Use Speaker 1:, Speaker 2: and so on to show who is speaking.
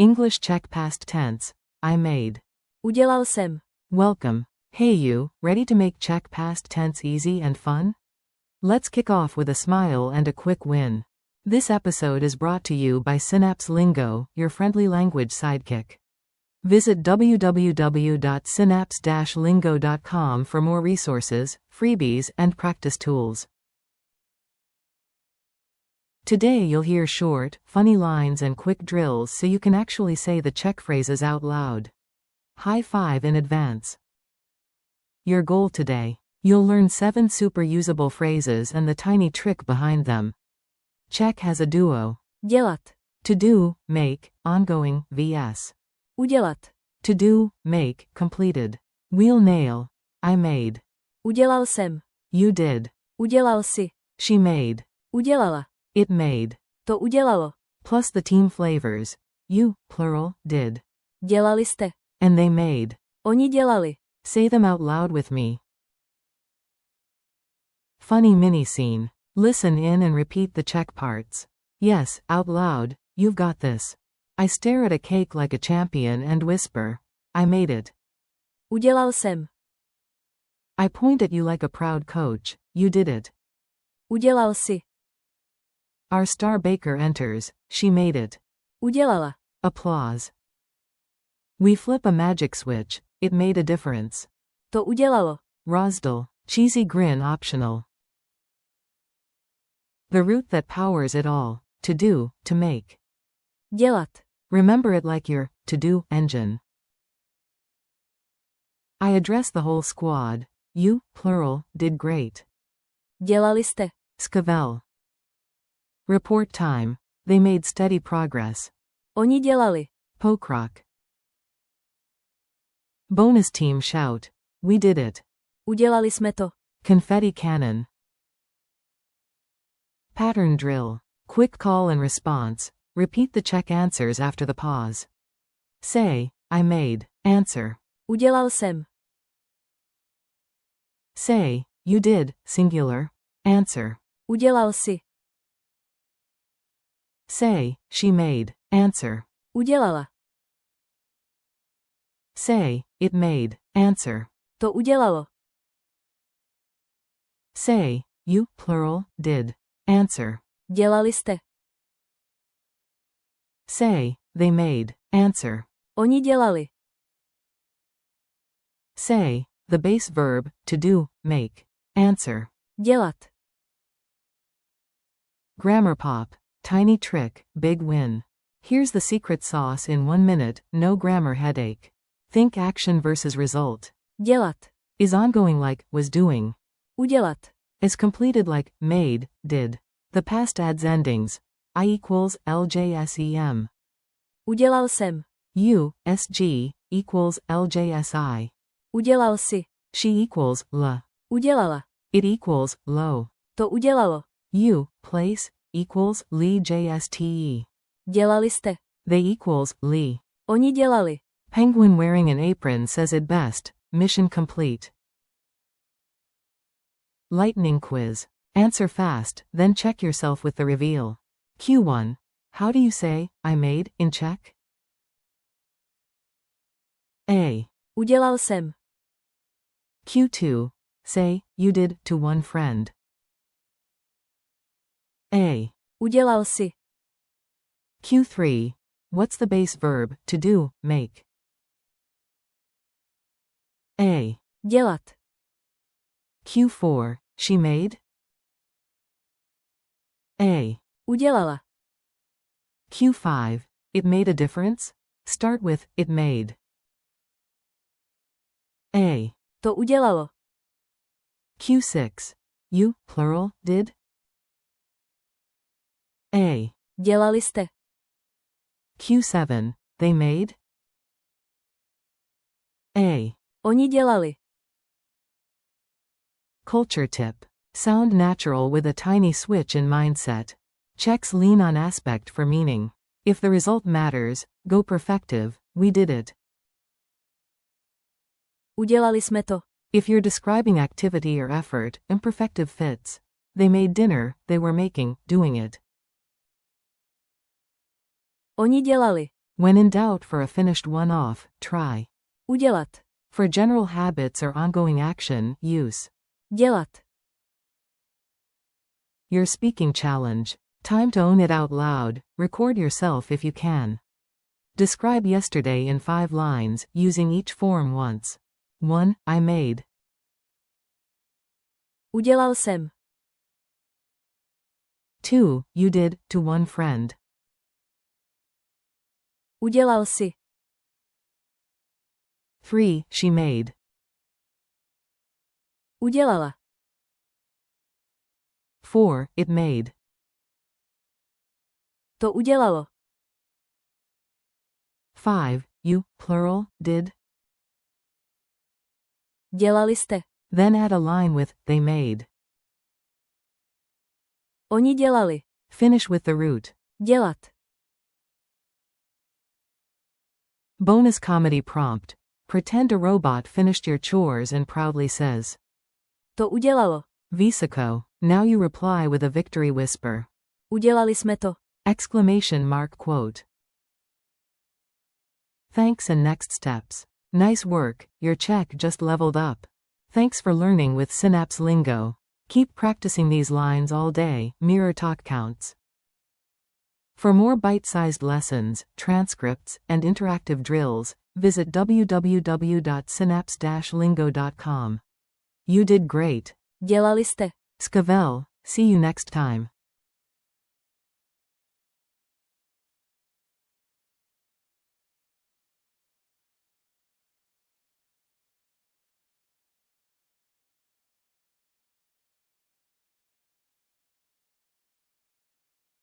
Speaker 1: English-Czech past tense. I made.
Speaker 2: Udělal jsem.
Speaker 1: Welcome. Hey you, ready to make Czech past tense easy and fun? Let's kick off with a smile and a quick win. This episode is brought to you by Synapse Lingo, your friendly language sidekick. Visit www.synapse-lingo.com for more resources, freebies, and practice tools. Today you'll hear short, funny lines and quick drills so you can actually say the Czech phrases out loud. High five in advance. Your goal today. You'll learn 7 super usable phrases and the tiny trick behind them. Czech has a duo.
Speaker 2: Dělat.
Speaker 1: To do, make, ongoing, vs.
Speaker 2: Udělat.
Speaker 1: To do, make, completed. Wheel nail. I made.
Speaker 2: Udělal jsem.
Speaker 1: You did.
Speaker 2: Udělal si.
Speaker 1: She made.
Speaker 2: Udělala.
Speaker 1: It made.
Speaker 2: To udělalo.
Speaker 1: Plus the team flavors. You, plural, did.
Speaker 2: Dělali jste.
Speaker 1: And they made.
Speaker 2: Oni dělali.
Speaker 1: Say them out loud with me. Funny mini scene. Listen in and repeat the Czech parts. Yes, out loud, you've got this. I stare at a cake like a champion and whisper, I made it.
Speaker 2: Udělal jsem.
Speaker 1: I point at you like a proud coach, you did it.
Speaker 2: Udělal si.
Speaker 1: Our star baker enters, she made it.
Speaker 2: Udělala.
Speaker 1: Applause. We flip a magic switch, it made a difference.
Speaker 2: To udělalo.
Speaker 1: Rozdal. Cheesy grin optional. The root that powers it all. To do, to make.
Speaker 2: Dělat.
Speaker 1: Remember it like your to-do engine. I address the whole squad. You, plural, did great.
Speaker 2: Dělali jste.
Speaker 1: Ch.9. Report time. They made steady progress.
Speaker 2: Oni dělali.
Speaker 1: Pokrok. Bonus team shout. We did it.
Speaker 2: Udělali jsme to.
Speaker 1: Confetti cannon. Pattern drill. Quick call and response. Repeat the Czech answers after the pause. Say, I made. Answer.
Speaker 2: Udělal jsem.
Speaker 1: Say, you did, singular. Answer.
Speaker 2: Udělal si.
Speaker 1: Say, she made. Answer.
Speaker 2: Udělala.
Speaker 1: Say, it made. Answer.
Speaker 2: To udělalo.
Speaker 1: Say, you, plural, did. Answer.
Speaker 2: Dělali jste.
Speaker 1: Say, they made. Answer.
Speaker 2: Oni dělali.
Speaker 1: Say, the base verb, to do, make. Answer.
Speaker 2: Dělat.
Speaker 1: Grammar pop. Tiny trick, big win. Here's the secret sauce in 1 minute, no grammar headache. Think action versus result.
Speaker 2: Dělat.
Speaker 1: Is ongoing like, was doing.
Speaker 2: Udělat.
Speaker 1: Is completed like, made, did. The past adds endings. I equals LJSEM.
Speaker 2: Udělal jsem.
Speaker 1: You, SG, equals LJSI.
Speaker 2: Udělal si.
Speaker 1: She equals, L.
Speaker 2: Udělala.
Speaker 1: It equals, low.
Speaker 2: To udělalo.
Speaker 1: You, place, equals, Lee JSTE.
Speaker 2: Dělali jste.
Speaker 1: They equals, Lee.
Speaker 2: Oni dělali.
Speaker 1: Penguin wearing an apron says it best, mission complete. Lightning quiz. Answer fast, then check yourself with the reveal. Q1. How do you say, I made, in Czech? A.
Speaker 2: Udělal jsem.
Speaker 1: Q2. Say, you did, to one friend. A.
Speaker 2: Udělal si.
Speaker 1: Q3. What's the base verb, to do, make? A.
Speaker 2: Dělat.
Speaker 1: Q4. She made? A.
Speaker 2: Udělala.
Speaker 1: Q5. It made a difference? Start with, it made. A.
Speaker 2: To udělalo.
Speaker 1: Q6. You, plural, did? A.
Speaker 2: Dělali jste.
Speaker 1: Q7. They made? A.
Speaker 2: Oni dělali.
Speaker 1: Culture tip. Sound natural with a tiny switch in mindset. Czechs lean on aspect for meaning. If the result matters, go perfective, we did it.
Speaker 2: Udělali jsme to.
Speaker 1: If you're describing activity or effort, imperfective fits. They made dinner, they were making, doing it.
Speaker 2: Oni dělali.
Speaker 1: When in doubt for a finished one-off, try.
Speaker 2: Udělat.
Speaker 1: For general habits or ongoing action, use.
Speaker 2: Dělat.
Speaker 1: Your speaking challenge. Time to own it out loud. Record yourself if you can. Describe yesterday in 5 lines, using each form once. 1. I made.
Speaker 2: Udělal jsem.
Speaker 1: 2. You did, to one friend.
Speaker 2: Udělal si.
Speaker 1: 3. She made.
Speaker 2: Udělala.
Speaker 1: 4. It made.
Speaker 2: To udělalo.
Speaker 1: 5. You, plural, did.
Speaker 2: Dělali jste.
Speaker 1: Then add a line with, they made.
Speaker 2: Oni dělali.
Speaker 1: Finish with the root.
Speaker 2: Dělat.
Speaker 1: Bonus comedy prompt. Pretend a robot finished your chores and proudly says,
Speaker 2: To udělalo.
Speaker 1: Visako. Now you reply with a victory whisper.
Speaker 2: Udělali jsme to.
Speaker 1: Exclamation mark quote. Thanks and next steps. Nice work, your Czech just leveled up. Thanks for learning with Synapse Lingo. Keep practicing these lines all day, mirror talk counts. For more bite-sized lessons, transcripts, and interactive drills, visit www.synapse-lingo.com. You did great.
Speaker 2: Dělali jste.
Speaker 1: Skavel, see you next time.